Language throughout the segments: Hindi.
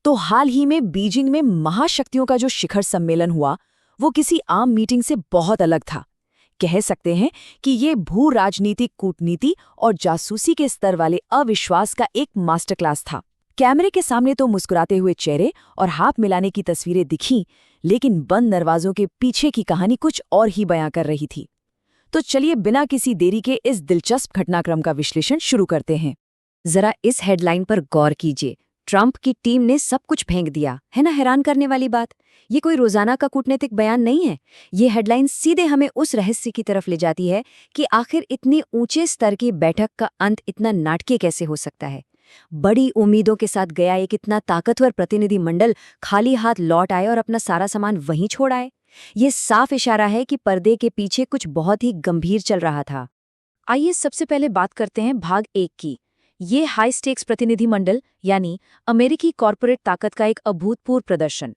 तो हाल ही में बीजिंग में महाशक्तियों का जो शिखर सम्मेलन हुआ, वो किसी आम मीटिंग से बहुत अलग था। कह सकते हैं कि ये भू राजनीतिक कूटनीति और जासूसी के स्तर वाले अविश्वास का एक मास्टर क्लास था। कैमरे के सामने तो मुस्कुराते हुए चेहरे और हाथ मिलाने की तस्वीरें दिखीं, लेकिन बंद दरवाजों के पीछे की कहानी कुछ और ही बयां कर रही थी। तो चलिए बिना किसी देरी के इस दिलचस्प घटनाक्रम का विश्लेषण शुरू करते हैं। जरा इस हेडलाइन पर गौर कीजिए। ट्रंप की टीम ने सब कुछ फेंक दिया, है ना? हैरान करने वाली बात। ये कोई रोजाना का कूटनीतिक बयान नहीं है। ये हेडलाइन सीधे हमें उस रहस्य की तरफ ले जाती है कि आखिर इतनी ऊंचे स्तर की बैठक का अंत इतना नाटकीय कैसे हो सकता है। बड़ी उम्मीदों के साथ गया एक इतना ताकतवर प्रतिनिधि मंडल खाली हाथ लौट आए और अपना सारा सामान वहीं छोड़ आए। ये साफ इशारा है कि पर्दे के पीछे कुछ बहुत ही गंभीर चल रहा था। आइए सबसे पहले बात करते हैं भाग 1 की। ये हाई स्टेक्स प्रतिनिधिमंडल यानी अमेरिकी कॉरपोरेट ताकत का एक अभूतपूर्व प्रदर्शन।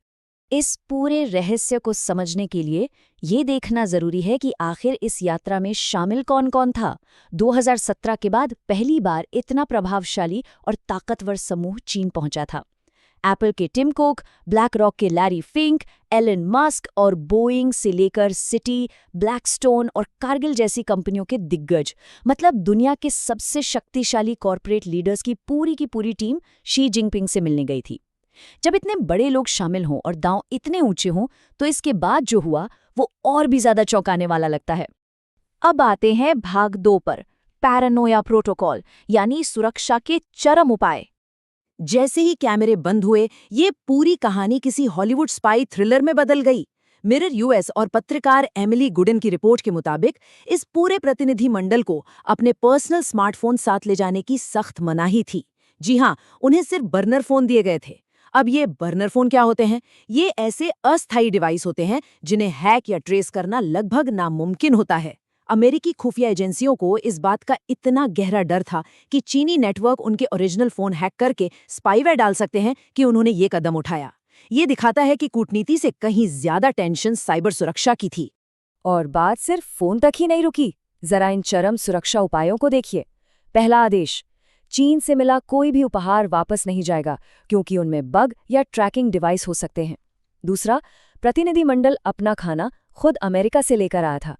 इस पूरे रहस्य को समझने के लिए ये देखना जरूरी है कि आखिर इस यात्रा में शामिल कौन-कौन था। 2017 के बाद पहली बार इतना प्रभावशाली और ताकतवर समूह चीन पहुंचा था। एप्पल के टिम कुक, ब्लैक रॉक के लैरी फिंक, एलन मस्क और बोइंग से लेकर सिटी, ब्लैकस्टोन और कारगिल जैसी कंपनियों के दिग्गज, मतलब दुनिया के सबसे शक्तिशाली कॉरपोरेट लीडर्स की पूरी टीम शी जिनपिंग से मिलने गई थी। जब इतने बड़े लोग शामिल हों और दांव इतने ऊंचे हों, तो इसके बाद जो हुआ वो और भी ज्यादा चौंकाने वाला लगता है। अब आते हैं भाग 2 पर, पैरानोया प्रोटोकॉल यानी सुरक्षा के चरम उपाय। जैसे ही कैमरे बंद हुए, ये पूरी कहानी किसी हॉलीवुड स्पाई थ्रिलर में बदल गई। मिरर यूएस और पत्रकार एमिली गुडन की रिपोर्ट के मुताबिक इस पूरे प्रतिनिधि मंडल को अपने पर्सनल स्मार्टफोन साथ ले जाने की सख्त मनाही थी। जी हाँ, उन्हें सिर्फ बर्नर फोन दिए गए थे। अब ये बर्नर फोन क्या होते हैं? ये ऐसे अस्थायी डिवाइस होते हैं जिन्हें हैक या ट्रेस करना लगभग नामुमकिन होता है। अमेरिकी खुफिया एजेंसियों को इस बात का इतना गहरा डर था कि चीनी नेटवर्क उनके ओरिजिनल फोन हैक करके स्पाईवेयर डाल सकते हैं कि उन्होंने ये कदम उठाया। ये दिखाता है कि कूटनीति से कहीं ज्यादा टेंशन साइबर सुरक्षा की थी। और बात सिर्फ फोन तक ही नहीं रुकी। जरा इन चरम सुरक्षा उपायों को देखिए। पहला आदेश, चीन से मिला कोई भी उपहार वापस नहीं जाएगा, क्योंकि उनमें बग या ट्रैकिंग डिवाइस हो सकते हैं। दूसरा, प्रतिनिधिमंडल अपना खाना खुद अमेरिका से लेकर आया था।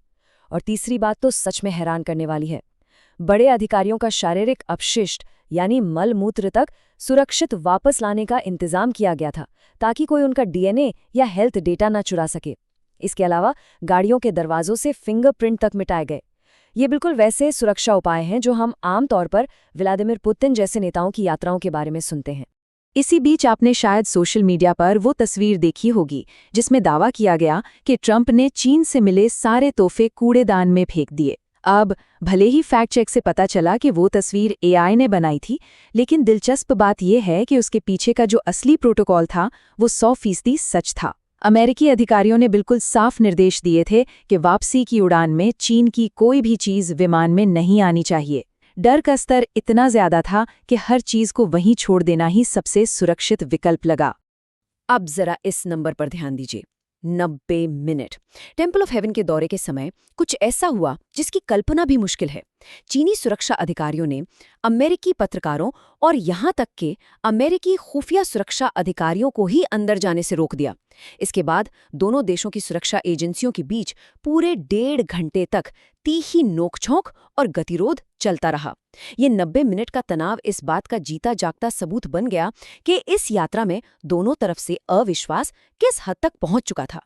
और तीसरी बात तो सच में हैरान करने वाली है, बड़े अधिकारियों का शारीरिक अपशिष्ट यानी मल मूत्र तक सुरक्षित वापस लाने का इंतजाम किया गया था, ताकि कोई उनका डीएनए या हेल्थ डेटा न चुरा सके। इसके अलावा गाड़ियों के दरवाजों से फिंगरप्रिंट तक मिटाए गए। ये बिल्कुल वैसे सुरक्षा उपाय हैं जो हम आमतौर पर व्लादिमीर पुतिन जैसे नेताओं की यात्राओं के बारे में सुनते हैं। इसी बीच आपने शायद सोशल मीडिया पर वो तस्वीर देखी होगी जिसमें दावा किया गया कि ट्रंप ने चीन से मिले सारे तोहफे कूड़ेदान में फेंक दिए। अब भले ही फैक्ट चेक से पता चला कि वो तस्वीर एआई ने बनाई थी, लेकिन दिलचस्प बात यह है कि उसके पीछे का जो असली प्रोटोकॉल था वो 100% सच था। अमेरिकी अधिकारियों ने बिल्कुल साफ निर्देश दिए थे कि वापसी की उड़ान में चीन की कोई भी चीज विमान में नहीं आनी चाहिए। डर का स्तर इतना ज्यादा था कि हर चीज को वहीं छोड़ देना ही सबसे सुरक्षित विकल्प लगा। अब जरा इस नंबर पर ध्यान दीजिए, 90 मिनट। टेम्पल ऑफ हेवन के दौरे के समय कुछ ऐसा हुआ जिसकी कल्पना भी मुश्किल है। चीनी सुरक्षा अधिकारियों ने अमेरिकी पत्रकारों और यहां तक के अमेरिकी खुफिया सुरक्षा अधिकारियों को ही अंदर जाने से रोक दिया। इसके बाद दोनों देशों की सुरक्षा एजेंसियों के बीच पूरे 1.5 घंटे तक तीखी नोकझोंक और गतिरोध चलता रहा। ये 90 मिनट का तनाव इस बात का जीता जागता सबूत बन गया कि इस यात्रा में दोनों तरफ से अविश्वास किस हद तक पहुंच चुका था।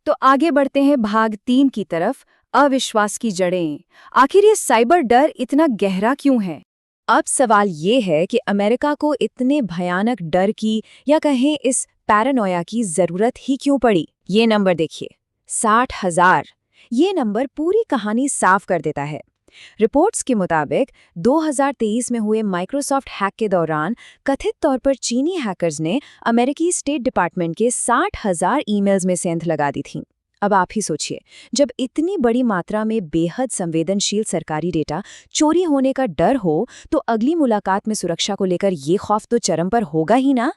तो आगे बढ़ते हैं भाग 3 की तरफ, अविश्वास की जड़ें। आखिर ये साइबर डर इतना गहरा क्यों है? अब सवाल ये है कि अमेरिका को इतने भयानक डर की या कहें इस पैरानोया की जरूरत ही क्यों पड़ी? ये नंबर देखिए, 60,000। ये नंबर पूरी कहानी साफ कर देता है। रिपोर्ट्स के मुताबिक 2023 में हुए माइक्रोसॉफ्ट हैक के दौरान कथित तौर पर चीनी हैकर्स ने अमेरिकी स्टेट डिपार्टमेंट के 60,000 ईमेल्स में सेंध लगा दी थी। अब आप ही सोचिए, जब इतनी बड़ी मात्रा में बेहद संवेदनशील सरकारी डेटा चोरी होने का डर हो, तो अगली मुलाकात में सुरक्षा को लेकर ये खौफ तो चरम पर होगा ही ना।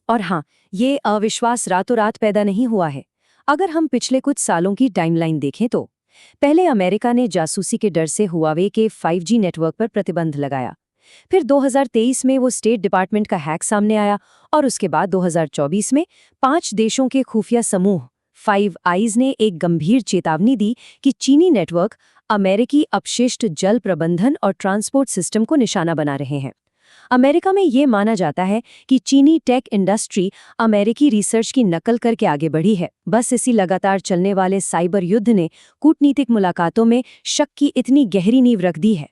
और हाँ, ये अविश्वास रातों रात पैदा नहीं हुआ है। अगर हम पिछले कुछ सालों की टाइमलाइन देखें तो पहले अमेरिका ने जासूसी के डर से हुआवे के 5G नेटवर्क पर प्रतिबंध लगाया। फिर 2023 में वो स्टेट डिपार्टमेंट का हैक सामने आया और उसके बाद 2024 में 5 देशों के खुफिया समूह 5 आईज ने एक गंभीर चेतावनी दी कि चीनी नेटवर्क अमेरिकी अपशिष्ट जल प्रबंधन और ट्रांसपोर्ट सिस्टम को निशाना बना रहे हैं। अमेरिका में ये माना जाता है कि चीनी टेक इंडस्ट्री अमेरिकी रिसर्च की नकल करके आगे बढ़ी है। बस इसी लगातार चलने वाले साइबर युद्ध ने कूटनीतिक मुलाकातों में शक की इतनी गहरी नींव रख दी है।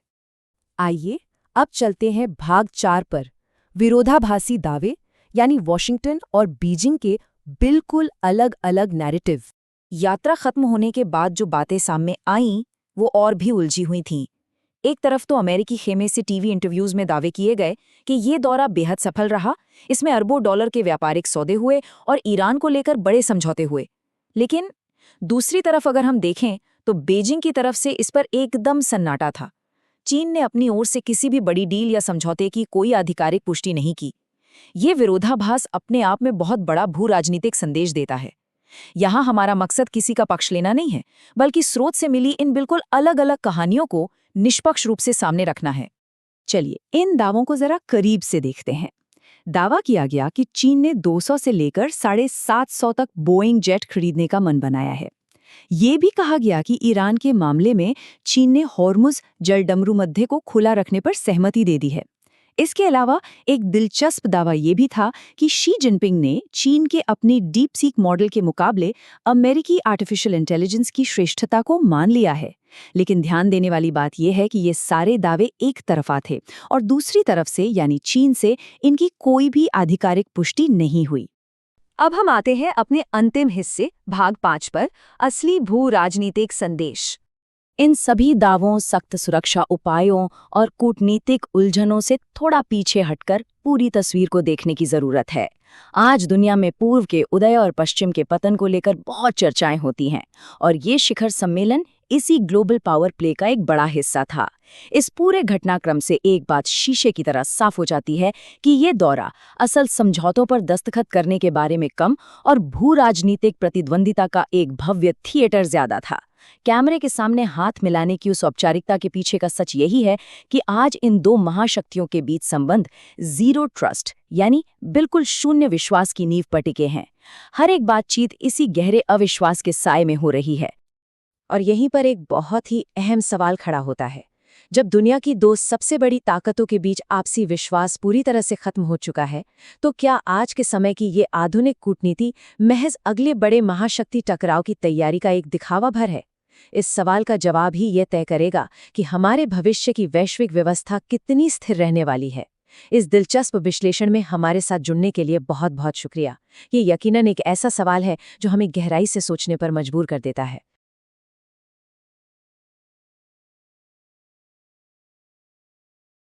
आइए अब चलते हैं भाग 4 पर, विरोधाभासी दावे, यानी वॉशिंगटन और बीजिंग के बिल्कुल अलग अलग नैरेटिव। यात्रा खत्म होने के बाद जो बातें सामने आईं वो और भी उलझी हुई थीं। एक तरफ तो अमेरिकी खेमे से टीवी इंटरव्यूज में दावे किए गए कि ये दौरा बेहद सफल रहा, इसमें अरबों डॉलर के व्यापारिक सौदे हुए और ईरान को लेकर बड़े समझौते हुए। लेकिन दूसरी तरफ अगर हम देखें तो बीजिंग की तरफ से इस पर एकदम सन्नाटा था। चीन ने अपनी ओर से किसी भी बड़ी डील या समझौते की कोई आधिकारिक पुष्टि नहीं की। ये विरोधाभास अपने आप में बहुत बड़ा भू राजनीतिक संदेश देता है। यहाँ हमारा मकसद किसी का पक्ष लेना नहीं है, बल्कि स्रोत से मिली इन बिल्कुल अलग अलग कहानियों को निष्पक्ष रूप से सामने रखना है। चलिए इन दावों को जरा करीब से देखते हैं। दावा किया गया कि चीन ने 200 से लेकर 750 तक बोइंग जेट खरीदने का मन बनाया है। ये भी कहा गया कि ईरान के मामले में चीन ने हॉर्मुज जलडमरू मध्य को खुला रखने पर सहमति दे दी है। इसके अलावा एक दिलचस्प दावा ये भी था कि शी जिनपिंग ने चीन के अपने डीप सीक मॉडल के मुकाबले अमेरिकी आर्टिफिशियल इंटेलिजेंस की श्रेष्ठता को मान लिया है। लेकिन ध्यान देने वाली बात यह है कि ये सारे दावे एक तरफा थे और दूसरी तरफ से यानी चीन से इनकी कोई भी आधिकारिक पुष्टि नहीं हुई। अब हम आते हैं अपने अंतिम हिस्से भाग 5 पर, असली भू राजनीतिक संदेश। इन सभी दावों, सख्त सुरक्षा उपायों और कूटनीतिक उलझनों से थोड़ा पीछे हटकर पूरी तस्वीर को देखने की जरूरत है। आज दुनिया में पूर्व के उदय और पश्चिम के पतन को लेकर बहुत चर्चाएं होती हैं और ये शिखर सम्मेलन इसी ग्लोबल पावर प्ले का एक बड़ा हिस्सा था। इस पूरे घटनाक्रम से एक बात शीशे की तरह साफ हो जाती है कि ये दौरा असल समझौतों पर दस्तखत करने के बारे में कम और भू राजनीतिक प्रतिद्वंदिता का एक भव्य थिएटर ज्यादा था। कैमरे के सामने हाथ मिलाने की उस औपचारिकता के पीछे का सच यही है कि आज इन दो महाशक्तियों के बीच संबंध जीरो ट्रस्ट यानी बिल्कुल शून्य विश्वास की नींव पर टिके हैं। हर एक बातचीत इसी गहरे अविश्वास के साए में हो रही है। और यहीं पर एक बहुत ही अहम सवाल खड़ा होता है। जब दुनिया की दो सबसे बड़ी ताकतों के बीच आपसी विश्वास पूरी तरह से खत्म हो चुका है, तो क्या आज के समय की ये आधुनिक कूटनीति महज अगले बड़े महाशक्ति टकराव की तैयारी का एक दिखावा भर है? इस सवाल का जवाब ही ये तय करेगा कि हमारे भविष्य की वैश्विक व्यवस्था कितनी स्थिर रहने वाली है। इस दिलचस्प विश्लेषण में हमारे साथ जुड़ने के लिए बहुत बहुत शुक्रिया। ये यकीनन एक ऐसा सवाल है जो हमें गहराई से सोचने पर मजबूर कर देता है।